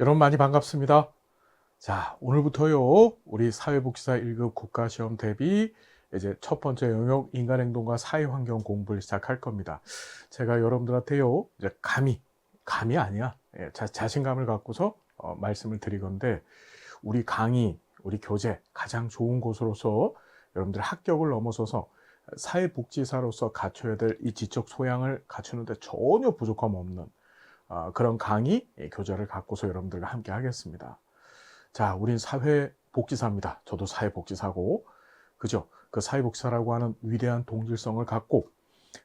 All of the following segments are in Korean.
여러분 많이 반갑습니다. 자, 오늘부터요, 우리 사회복지사 1급 국가시험 대비 이제 첫 번째 영역 인간행동과 사회환경 공부를 시작할 겁니다. 제가 여러분들한테요, 이제 감이 아니야. 예, 자신감을 갖고서 말씀을 드리건데, 우리 강의, 우리 교재 가장 좋은 곳으로서 여러분들 합격을 넘어서서 사회복지사로서 갖춰야 될 이 지적 소양을 갖추는데 전혀 부족함 없는 그런 강의, 교재를 갖고서 여러분들과 함께 하겠습니다. 자, 우린 사회복지사입니다. 저도 사회복지사고, 그죠? 그 사회복지사라고 하는 위대한 동질성을 갖고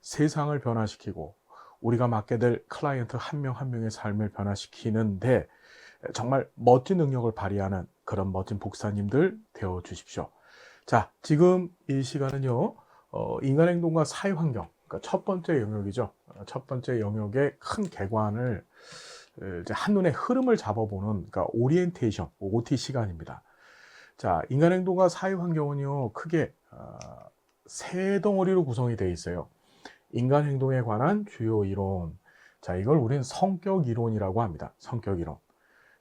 세상을 변화시키고 우리가 맡게 될 클라이언트 한 명 한 명의 삶을 변화시키는데 정말 멋진 능력을 발휘하는 그런 멋진 복사님들 되어 주십시오. 자, 지금 이 시간은요, 인간행동과 사회환경, 그러니까 첫 번째 영역이죠. 첫 번째 영역의 큰 개관을 이제 한눈에 흐름을 잡아보는, 그러니까 오리엔테이션, OT 시간입니다. 자, 인간행동과 사회환경은요, 크게 세 덩어리로 구성이 되어 있어요. 인간행동에 관한 주요 이론. 자, 이걸 우리는 성격 이론이라고 합니다. 성격 이론.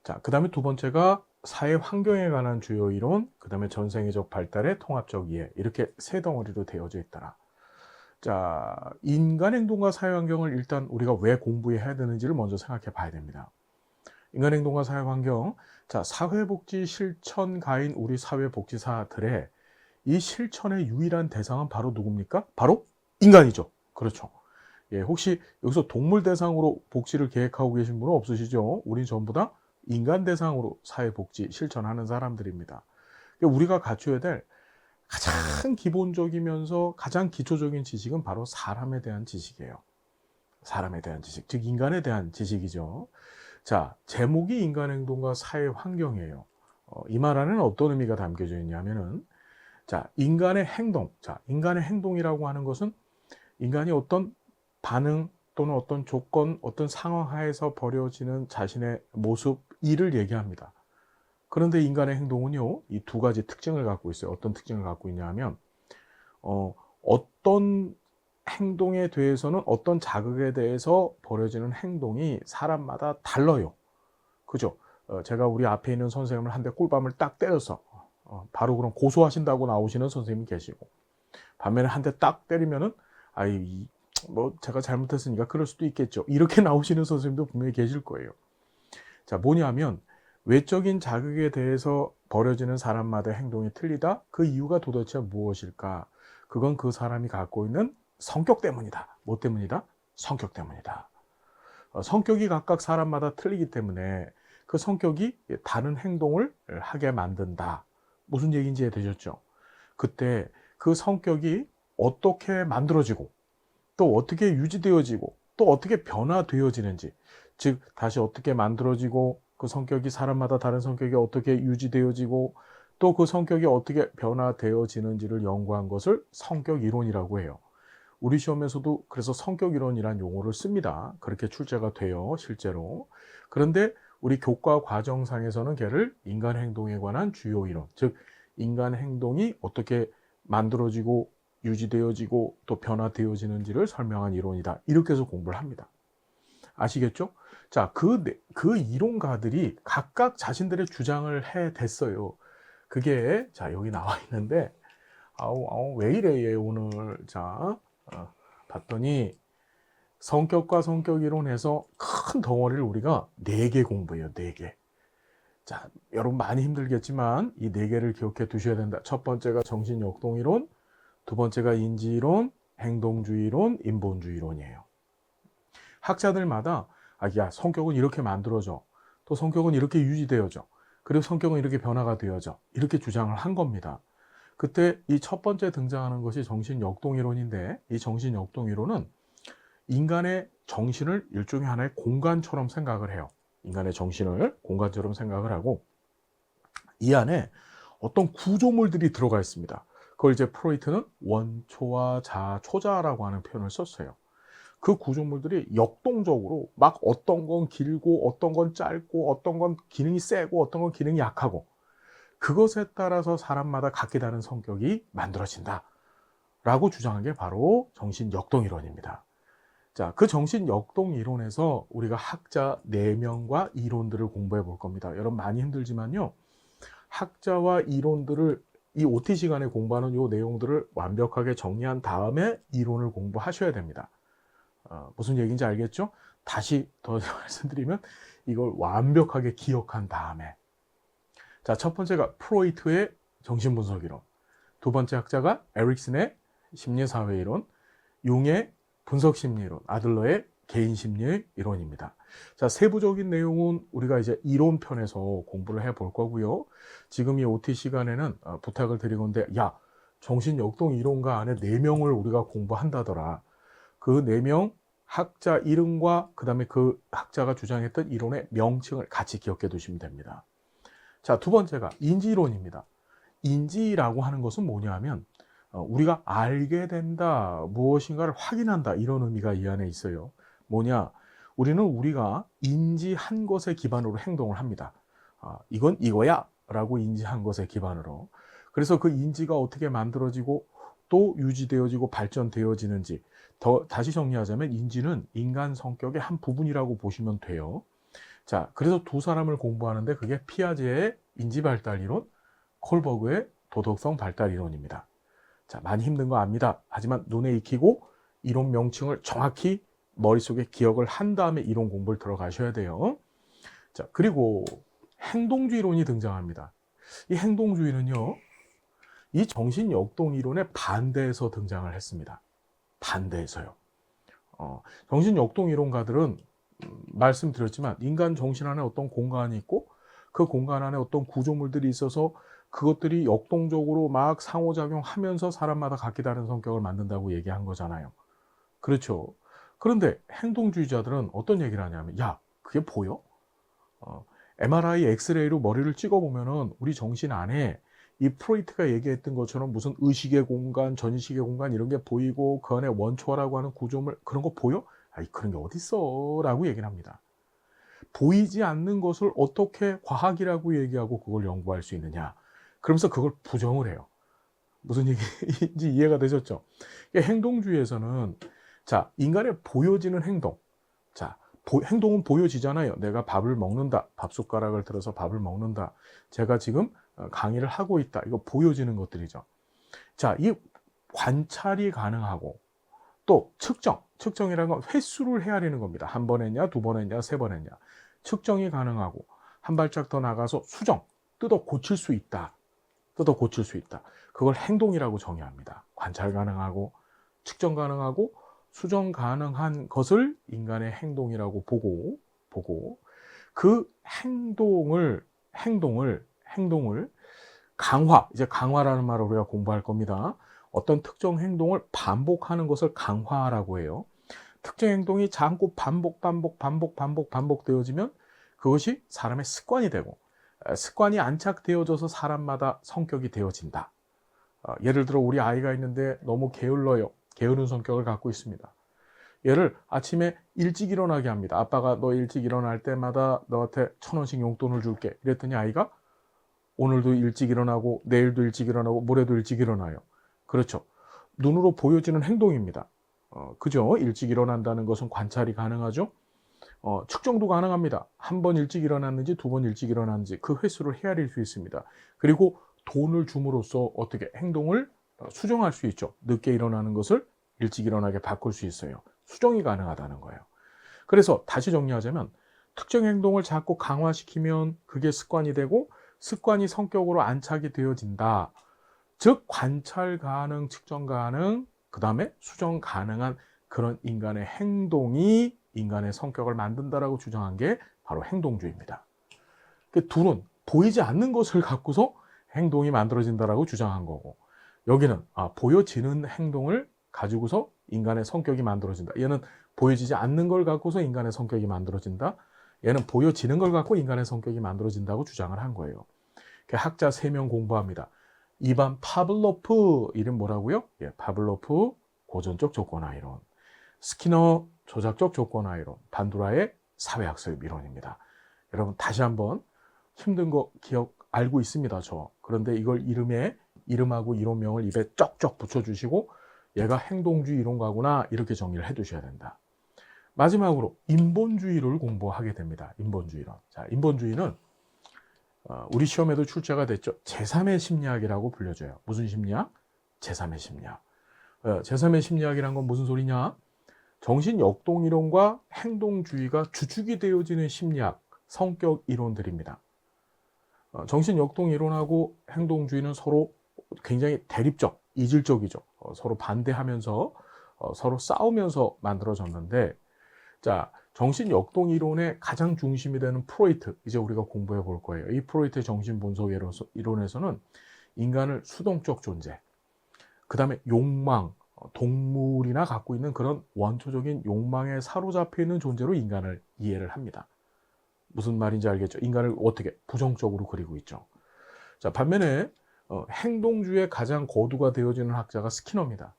자, 그 다음에 두 번째가 사회 환경에 관한 주요 이론, 그 다음에 전생애적 발달의 통합적 이해, 이렇게 세 덩어리로 되어져 있더라. 자, 인간 행동과 사회 환경을 일단 우리가 왜 공부해야 되는지를 먼저 생각해 봐야 됩니다. 인간 행동과 사회 환경, 자, 사회복지 실천가인 우리 사회복지사들의 이 실천의 유일한 대상은 바로 누굽니까? 바로 인간이죠. 그렇죠. 예, 혹시 여기서 동물 대상으로 복지를 계획하고 계신 분은 없으시죠? 우리 전부 다 인간 대상으로 사회복지 실천하는 사람들입니다. 우리가 갖춰야 될 가장 기본적이면서 가장 기초적인 지식은 바로 사람에 대한 지식이에요. 사람에 대한 지식, 즉 인간에 대한 지식이죠. 자, 제목이 인간행동과 사회환경이에요. 이 말 안에는 어떤 의미가 담겨져 있냐면은, 자, 인간의 행동. 자, 인간의 행동이라고 하는 것은 인간이 어떤 반응 또는 어떤 조건, 어떤 상황 하에서 벌여지는 자신의 모습, 일을 얘기합니다. 그런데 인간의 행동은요, 이 두 가지 특징을 갖고 있어요. 어떤 특징을 갖고 있냐 하면, 어떤 행동에 대해서는 어떤 자극에 대해서 벌여지는 행동이 사람마다 달라요. 그죠? 제가 우리 앞에 있는 선생님을 한 대 꿀밤을 딱 때려서, 바로 그럼 고소하신다고 나오시는 선생님이 계시고, 반면에 한 대 딱 때리면은, 뭐, 제가 잘못했으니까 그럴 수도 있겠죠. 이렇게 나오시는 선생님도 분명히 계실 거예요. 자, 뭐냐면, 외적인 자극에 대해서 벌여지는 사람마다 행동이 틀리다? 그 이유가 도대체 무엇일까? 그건 그 사람이 갖고 있는 성격 때문이다. 뭐 때문이다? 성격 때문이다. 성격이 각각 사람마다 틀리기 때문에 그 성격이 다른 행동을 하게 만든다. 무슨 얘기인지 이해되셨죠? 그때 그 성격이 어떻게 만들어지고 또 어떻게 유지되어지고 또 어떻게 변화되어지는지, 즉 다시 어떻게 만들어지고 그 성격이 사람마다 다른 성격이 어떻게 유지되어지고 또 그 성격이 어떻게 변화되어지는지를 연구한 것을 성격 이론이라고 해요. 우리 시험에서도 그래서 성격 이론이라는 용어를 씁니다. 그렇게 출제가 돼요, 실제로. 그런데 우리 교과 과정상에서는 걔를 인간 행동에 관한 주요 이론, 즉 인간 행동이 어떻게 만들어지고 유지되어지고 또 변화되어지는지를 설명한 이론이다. 이렇게 해서 공부를 합니다. 아시겠죠? 자, 그 이론가들이 각각 자신들의 주장을 해댔어요. 그게, 자, 여기 나와 있는데, 왜 이래, 얘 오늘. 자, 봤더니, 성격과 성격 이론에서 큰 덩어리를 우리가 4개 공부해요, 4개. 자, 여러분 많이 힘들겠지만, 이 4개를 기억해 두셔야 된다. 첫 번째가 정신역동이론, 두 번째가 인지이론, 행동주의론, 인본주의론이에요. 학자들마다 야, 성격은 이렇게 만들어져. 또 성격은 이렇게 유지되어져. 그리고 성격은 이렇게 변화가 되어져. 이렇게 주장을 한 겁니다. 그때 이 첫 번째 등장하는 것이 정신역동이론인데, 이 정신역동이론은 인간의 정신을 일종의 하나의 공간처럼 생각을 해요. 인간의 정신을 공간처럼 생각을 하고 이 안에 어떤 구조물들이 들어가 있습니다. 그걸 이제 프로이트는 원초와 초자라고 하는 표현을 썼어요. 그 구조물들이 역동적으로 막 어떤 건 길고 어떤 건 짧고 어떤 건 기능이 세고 어떤 건 기능이 약하고 그것에 따라서 사람마다 각기 다른 성격이 만들어진다 라고 주장한 게 바로 정신역동이론입니다. 자, 그 정신 역동 이론에서 우리가 학자 4명과 이론들을 공부해 볼 겁니다. 여러분 많이 힘들지만요. 학자와 이론들을 이 OT 시간에 공부하는 이 내용들을 완벽하게 정리한 다음에 이론을 공부하셔야 됩니다. 무슨 얘기인지 알겠죠? 다시 더 말씀드리면 이걸 완벽하게 기억한 다음에, 자, 첫 번째가 프로이트의 정신분석 이론, 두 번째 학자가 에릭슨의 심리사회 이론, 융의 분석심리 이론, 아들러의 개인심리 이론입니다. 자, 세부적인 내용은 우리가 이제 이론편에서 공부를 해 볼 거고요. 지금 이 OT 시간에는 부탁을 드리건데, 야, 정신역동 이론가 안에 4명을 우리가 공부한다더라. 그 4명 학자 이름과 그 다음에 그 학자가 주장했던 이론의 명칭을 같이 기억해 두시면 됩니다. 자, 두 번째가 인지이론입니다. 인지라고 하는 것은 뭐냐 하면 우리가 알게 된다, 무엇인가를 확인한다, 이런 의미가 이 안에 있어요. 뭐냐? 우리는 우리가 인지한 것에 기반으로 행동을 합니다. 이건 이거야 라고 인지한 것에 기반으로. 그래서 그 인지가 어떻게 만들어지고 또 유지되어지고 발전되어지는지, 다시 정리하자면 인지는 인간 성격의 한 부분이라고 보시면 돼요. 자, 그래서 두 사람을 공부하는데 그게 피아제의 인지발달이론, 콜버그의 도덕성 발달이론입니다. 자, 많이 힘든 거 압니다. 하지만 눈에 익히고 이론 명칭을 정확히 머릿속에 기억을 한 다음에 이론 공부를 들어가셔야 돼요. 자, 그리고 행동주의론이 등장합니다. 이 행동주의는요, 이 정신역동이론의 반대에서 등장을 했습니다. 반대에서요. 정신역동이론가들은 말씀드렸지만 인간 정신 안에 어떤 공간이 있고 그 공간 안에 어떤 구조물들이 있어서 그것들이 역동적으로 막 상호작용하면서 사람마다 각기 다른 성격을 만든다고 얘기한 거잖아요. 그렇죠. 그런데 행동주의자들은 어떤 얘기를 하냐면, 야, 그게 보여? MRI, 엑스레이로 머리를 찍어보면은 우리 정신 안에 이 프로이트가 얘기했던 것처럼 무슨 의식의 공간, 전식의 공간 이런 게 보이고 그 안에 원초라고 하는 구조물 그런 거 보여? 아이, 그런 게 어딨어? 라고 얘기를 합니다. 보이지 않는 것을 어떻게 과학이라고 얘기하고 그걸 연구할 수 있느냐? 그러면서 그걸 부정을 해요. 무슨 얘기인지 이해가 되셨죠? 행동주의에서는, 자, 인간의 보여지는 행동. 자, 행동은 보여지잖아요. 내가 밥을 먹는다. 밥숟가락을 들어서 밥을 먹는다. 제가 지금 강의를 하고 있다. 이거 보여지는 것들이죠. 자, 이 관찰이 가능하고 또 측정이라는 건 횟수를 헤아리는 겁니다. 한 번 했냐, 두 번 했냐, 세 번 했냐. 측정이 가능하고 한 발짝 더 나가서 수정, 뜯어 고칠 수 있다. 뜯어 고칠 수 있다. 그걸 행동이라고 정의합니다. 관찰 가능하고 측정 가능하고 수정 가능한 것을 인간의 행동이라고 보고 그 행동을 강화, 이제 강화라는 말을 우리가 공부할 겁니다. 어떤 특정 행동을 반복하는 것을 강화라고 해요. 특정 행동이 자꾸 반복되어지면 그것이 사람의 습관이 되고, 습관이 안착되어져서 사람마다 성격이 되어진다. 예를 들어 우리 아이가 있는데 너무 게을러요. 게으른 성격을 갖고 있습니다. 얘를 아침에 일찍 일어나게 합니다. 아빠가 너 일찍 일어날 때마다 너한테 1,000원씩 용돈을 줄게. 이랬더니 아이가 오늘도 일찍 일어나고 내일도 일찍 일어나고 모레도 일찍 일어나요. 그렇죠. 눈으로 보여지는 행동입니다. 그죠? 일찍 일어난다는 것은 관찰이 가능하죠. 측정도 가능합니다. 한 번 일찍 일어났는지 두 번 일찍 일어났는지 그 횟수를 헤아릴 수 있습니다. 그리고 돈을 줌으로써 어떻게 행동을 수정할 수 있죠. 늦게 일어나는 것을 일찍 일어나게 바꿀 수 있어요. 수정이 가능하다는 거예요. 그래서 다시 정리하자면 특정 행동을 자꾸 강화시키면 그게 습관이 되고 습관이 성격으로 안착이 되어진다. 즉 관찰 가능, 측정 가능, 그 다음에 수정 가능한 그런 인간의 행동이 인간의 성격을 만든다라고 주장한 게 바로 행동주의입니다. 둘은 보이지 않는 것을 갖고서 행동이 만들어진다라고 주장한 거고, 여기는 보여지는 행동을 가지고서 인간의 성격이 만들어진다. 얘는 보여지지 않는 걸 갖고서 인간의 성격이 만들어진다. 얘는 보여지는 걸 갖고 인간의 성격이 만들어진다고 주장을 한 거예요. 학자 3명 공부합니다. 이반 파블로프, 이름 뭐라고요? 예, 파블로프 고전적 조건화 이론, 스키너 조작적 조건화 이론, 반두라의 사회학습 이론입니다. 여러분 다시 한번 힘든 거 알고 있습니다. 그런데 이걸 이름하고 이론명을 입에 쩍쩍 붙여주시고 얘가 행동주의 이론가구나 이렇게 정리를 해 두셔야 된다. 마지막으로 인본주의를 공부하게 됩니다. 인본주의론. 자, 인본주의는 우리 시험에도 출제가 됐죠. 제3의 심리학이라고 불려져요. 무슨 심리학? 제3의 심리학. 제3의 심리학이란 건 무슨 소리냐? 정신 역동이론과 행동주의가 주축이 되어지는 심리학, 성격 이론들입니다. 정신 역동이론하고 행동주의는 서로 굉장히 대립적, 이질적이죠. 서로 반대하면서 서로 싸우면서 만들어졌는데, 자, 정신 역동 이론의 가장 중심이 되는 프로이트, 이제 우리가 공부해 볼 거예요. 이 프로이트의 정신 분석 이론에서는 인간을 수동적 존재, 그 다음에 욕망, 동물이나 갖고 있는 그런 원초적인 욕망에 사로잡혀 있는 존재로 인간을 이해를 합니다. 무슨 말인지 알겠죠? 인간을 어떻게 부정적으로 그리고 있죠. 자, 반면에 행동주의의 가장 거두가 되어지는 학자가 스키너입니다.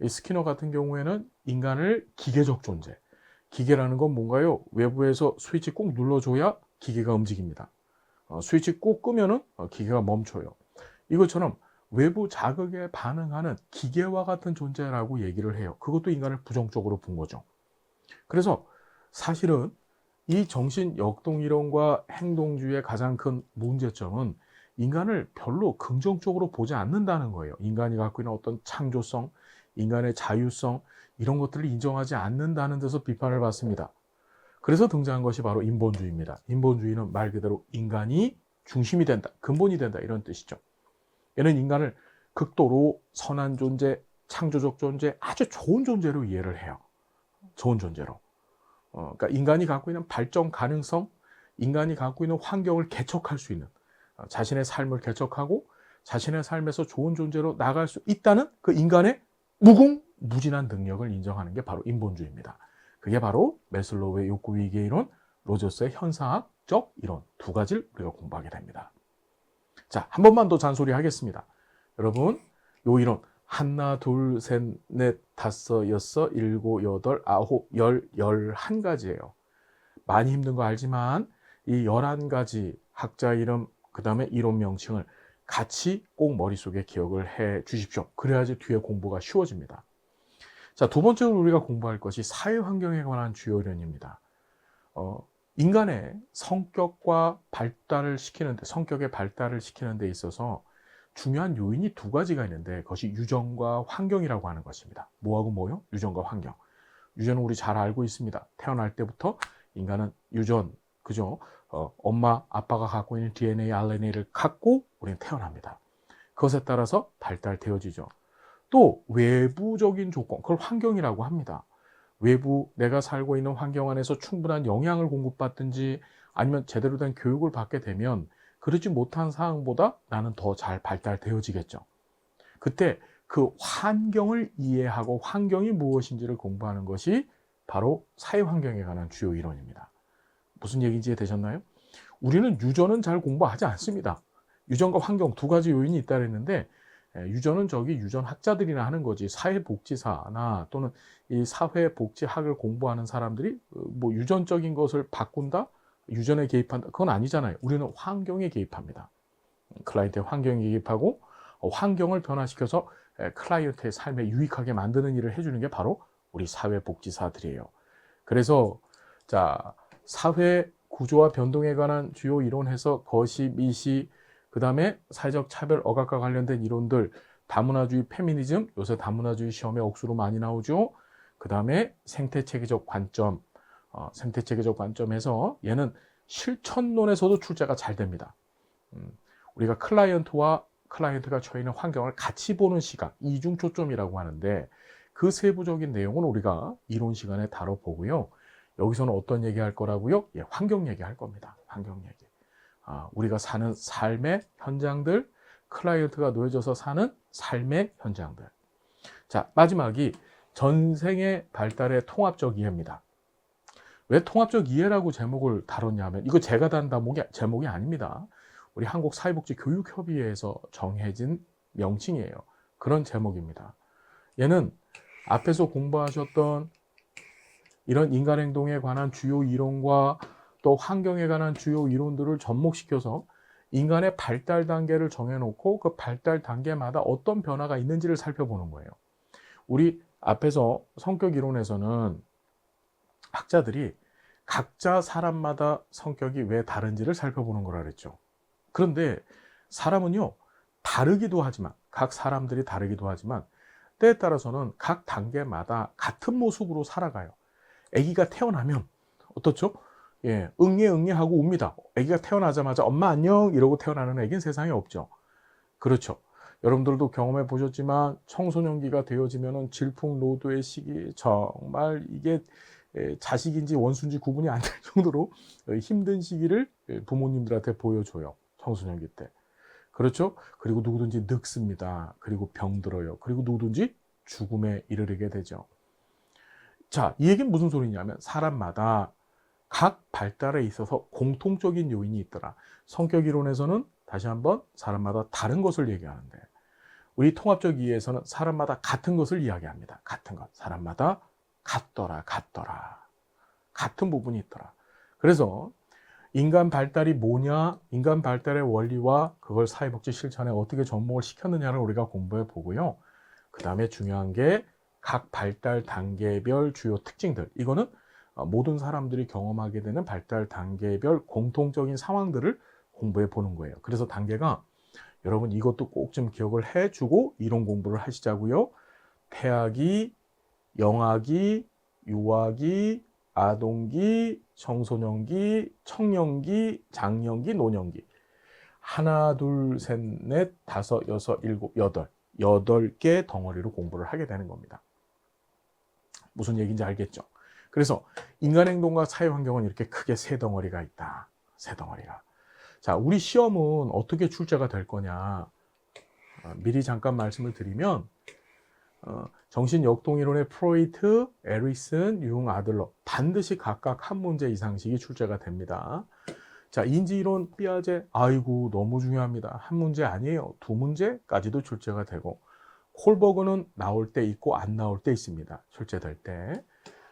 이 스키너 같은 경우에는 인간을 기계적 존재, 기계라는 건 뭔가요? 외부에서 스위치 꾹 눌러줘야 기계가 움직입니다. 스위치 꾹 끄면은 기계가 멈춰요. 이것처럼 외부 자극에 반응하는 기계와 같은 존재라고 얘기를 해요. 그것도 인간을 부정적으로 본 거죠. 그래서 사실은 이 정신 역동이론과 행동주의의 가장 큰 문제점은 인간을 별로 긍정적으로 보지 않는다는 거예요. 인간이 갖고 있는 어떤 창조성, 인간의 자유성, 이런 것들을 인정하지 않는다는 데서 비판을 받습니다. 그래서 등장한 것이 바로 인본주의입니다. 인본주의는 말 그대로 인간이 중심이 된다, 근본이 된다, 이런 뜻이죠. 얘는 인간을 극도로 선한 존재, 창조적 존재, 아주 좋은 존재로 이해를 해요. 좋은 존재로. 그러니까 인간이 갖고 있는 발전 가능성, 인간이 갖고 있는 환경을 개척할 수 있는, 자신의 삶을 개척하고 자신의 삶에서 좋은 존재로 나갈 수 있다는 그 인간의 무궁무진한 능력을 인정하는 게 바로 인본주의입니다. 그게 바로 매슬로우의 욕구위기 이론, 로저스의 현상학적 이론, 두 가지를 우리가 공부하게 됩니다. 자, 한 번만 더 잔소리 하겠습니다. 여러분, 요 이론 하나, 둘, 셋, 넷, 다섯, 여섯, 일곱, 여덟, 아홉, 열, 11가지예요. 많이 힘든 거 알지만 이 11가지 학자 이름, 그 다음에 이론 명칭을 같이 꼭 머릿속에 기억을 해 주십시오. 그래야지 뒤에 공부가 쉬워집니다. 자, 두 번째로 우리가 공부할 것이 사회환경에 관한 주요 이론입니다. 인간의 성격과 발달을 시키는데, 성격의 발달을 시키는 데 있어서 중요한 요인이 두 가지가 있는데, 그것이 유전과 환경이라고 하는 것입니다. 뭐하고 뭐요? 유전과 환경. 유전은 우리 잘 알고 있습니다. 태어날 때부터 인간은 유전, 그죠? 엄마, 아빠가 갖고 있는 DNA, RNA를 갖고 우리는 태어납니다. 그것에 따라서 발달되어지죠. 또 외부적인 조건, 그걸 환경이라고 합니다. 외부, 내가 살고 있는 환경 안에서 충분한 영양을 공급받든지 아니면 제대로 된 교육을 받게 되면 그러지 못한 상황보다 나는 더 잘 발달되어지겠죠. 그때 그 환경을 이해하고 환경이 무엇인지를 공부하는 것이 바로 사회환경에 관한 주요 이론입니다. 무슨 얘기인지 이해되셨나요? 우리는 유전은 잘 공부하지 않습니다. 유전과 환경 두 가지 요인이 있다 그랬는데, 유전은 저기 유전학자들이나 하는 거지, 사회복지사나 또는 이 사회복지학을 공부하는 사람들이 뭐 유전적인 것을 바꾼다, 유전에 개입한다, 그건 아니잖아요. 우리는 환경에 개입합니다. 클라이언트의 환경에 개입하고 환경을 변화시켜서 클라이언트의 삶에 유익하게 만드는 일을 해주는 게 바로 우리 사회복지사들이에요. 그래서 자, 사회 구조와 변동에 관한 주요 이론에서 거시, 미시, 그 다음에 사회적 차별, 억압과 관련된 이론들, 다문화주의, 페미니즘, 요새 다문화주의 시험에 억수로 많이 나오죠. 그 다음에 생태체계적 관점, 생태체계적 관점에서 얘는 실천론에서도 출제가 잘 됩니다. 우리가 클라이언트가 처해 있는 환경을 같이 보는 시각, 이중초점이라고 하는데, 그 세부적인 내용은 우리가 이론 시간에 다뤄보고요. 여기서는 어떤 얘기 할 거라고요? 예, 환경 얘기 할 겁니다. 환경 얘기. 우리가 사는 삶의 현장들, 클라이언트가 놓여져서 사는 삶의 현장들. 자, 마지막이 전생의 발달의 통합적 이해입니다. 왜 통합적 이해라고 제목을 다뤘냐면, 이거 제가 단 제목이 아닙니다. 우리 한국사회복지교육협의회에서 정해진 명칭이에요. 그런 제목입니다. 얘는 앞에서 공부하셨던 이런 인간행동에 관한 주요 이론과 또 환경에 관한 주요 이론들을 접목시켜서 인간의 발달 단계를 정해놓고 그 발달 단계마다 어떤 변화가 있는지를 살펴보는 거예요. 우리 앞에서 성격 이론에서는 학자들이 각자 사람마다 성격이 왜 다른지를 살펴보는 거라 그랬죠. 그런데 사람은요, 다르기도 하지만, 각 사람들이 다르기도 하지만, 때에 따라서는 각 단계마다 같은 모습으로 살아가요. 아기가 태어나면, 어떻죠? 예, 응애 하고 웁니다. 아기가 태어나자마자 엄마 안녕 이러고 태어나는 아기는 세상에 없죠. 그렇죠. 여러분들도 경험해 보셨지만 청소년기가 되어지면은 질풍노도의 시기, 정말 이게 자식인지 원수인지 구분이 안 될 정도로 힘든 시기를 부모님들한테 보여줘요. 청소년기 때. 그렇죠? 그리고 누구든지 늙습니다. 그리고 병들어요. 그리고 누구든지 죽음에 이르게 되죠. 자, 이 얘기는 무슨 소리냐면 사람마다 각 발달에 있어서 공통적인 요인이 있더라. 성격 이론에서는 다시 한번 사람마다 다른 것을 얘기하는데, 우리 통합적 이해에서는 사람마다 같은 것을 이야기합니다. 같은 것. 사람마다 같더라. 같은 부분이 있더라. 그래서 인간 발달이 뭐냐, 인간 발달의 원리와 그걸 사회복지 실천에 어떻게 접목을 시켰느냐를 우리가 공부해 보고요. 그 다음에 중요한 게 각 발달 단계별 주요 특징들. 이거는 모든 사람들이 경험하게 되는 발달 단계별 공통적인 상황들을 공부해 보는 거예요. 그래서 단계가, 여러분 이것도 꼭 좀 기억을 해주고 이론 공부를 하시자고요. 태아기, 영아기, 유아기, 아동기, 청소년기, 청년기, 장년기, 노년기. 하나, 둘, 셋, 넷, 다섯, 여섯, 일곱, 여덟. 8개 덩어리로 공부를 하게 되는 겁니다. 무슨 얘기인지 알겠죠? 그래서 인간 행동과 사회 환경은 이렇게 크게 3덩어리가 있다. 3덩어리가. 자, 우리 시험은 어떻게 출제가 될 거냐. 미리 잠깐 말씀을 드리면, 정신역동이론의 프로이트, 에릭슨, 융, 아들러 반드시 각각 한 문제 이상씩이 출제가 됩니다. 자, 인지이론, 삐아제, 아이고 너무 중요합니다. 한 문제 아니에요. 2문제까지도 출제가 되고, 콜버그는 나올 때 있고 안 나올 때 있습니다. 출제될 때.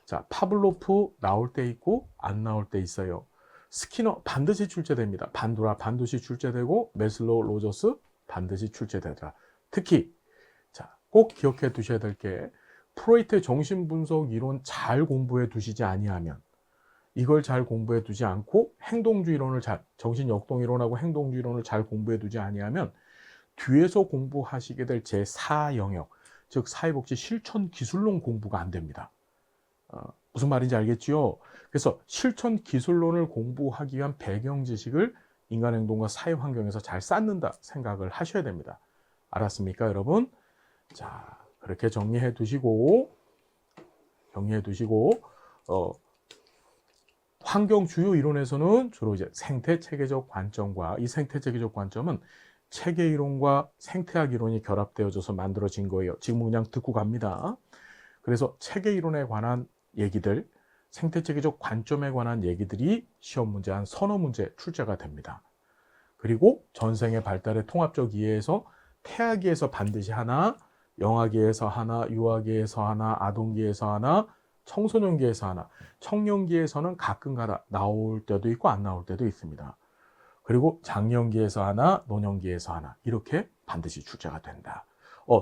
자, 파블로프 나올 때 있고 안 나올 때 있어요. 스키너 반드시 출제됩니다. 반두라 반드시 출제되고, 메슬로우, 로저스 반드시 출제되더라. 특히 자, 꼭 기억해 두셔야 될 게, 프로이트 정신분석 이론 잘 공부해 두시지 아니하면, 이걸 잘 공부해 두지 않고 행동주의론을 정신역동이론하고 행동주의론을 잘 공부해 두지 아니하면 뒤에서 공부하시게 될 제4 영역, 즉 사회복지 실천 기술론 공부가 안 됩니다. 무슨 말인지 알겠지요? 그래서 실천 기술론을 공부하기 위한 배경 지식을 인간행동과 사회환경에서 잘 쌓는다 생각을 하셔야 됩니다. 알았습니까, 여러분? 자, 그렇게 정리해 두시고, 환경 주요 이론에서는 주로 이제 생태 체계적 관점과, 이 생태 체계적 관점은 체계 이론과 생태학 이론이 결합되어져서 만들어진 거예요. 지금 그냥 듣고 갑니다. 그래서 체계 이론에 관한 얘기들, 생태 체계적 관점에 관한 얘기들이 시험 문제 한 서너 문제 출제가 됩니다. 그리고 전생의 발달의 통합적 이해에서 태아기에서 반드시 하나, 영아기에서 하나, 유아기에서 하나, 아동기에서 하나, 청소년기에서 하나, 청년기에서는 가끔가다 나올 때도 있고 안 나올 때도 있습니다. 그리고 장년기에서 하나, 노년기에서 하나, 이렇게 반드시 출제가 된다.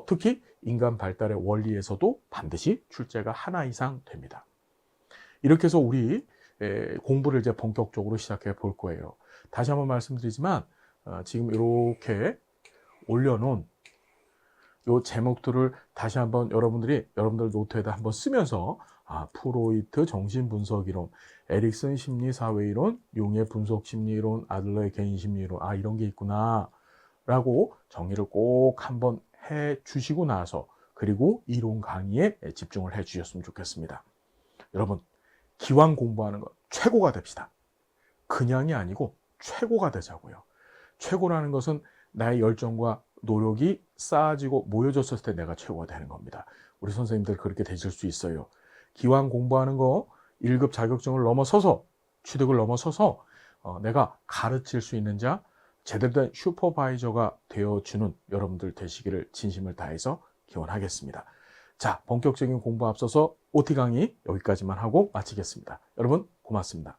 특히 인간 발달의 원리에서도 반드시 출제가 하나 이상 됩니다. 이렇게 해서 우리 공부를 이제 본격적으로 시작해 볼 거예요. 다시 한번 말씀드리지만 지금 이렇게 올려놓은 요 제목들을 다시 한번 여러분들 노트에다 한번 쓰면서, 프로이트 정신분석이론, 에릭슨 심리사회이론, 융의 분석심리이론, 아들러의 개인심리이론, 이런 게 있구나 라고 정리를 꼭 한번 해 주시고 나서, 그리고 이론 강의에 집중을 해 주셨으면 좋겠습니다. 여러분, 기왕 공부하는 것 최고가 됩시다. 그냥이 아니고 최고가 되자고요. 최고라는 것은 나의 열정과 노력이 쌓아지고 모여졌을 때 내가 최고가 되는 겁니다. 우리 선생님들 그렇게 되실 수 있어요. 기왕 공부하는 거 1급 자격증을 넘어서서, 취득을 넘어서서 내가 가르칠 수 있는 자, 제대로 된 슈퍼바이저가 되어주는 여러분들 되시기를 진심을 다해서 기원하겠습니다. 자, 본격적인 공부 앞서서 OT 강의 여기까지만 하고 마치겠습니다. 여러분 고맙습니다.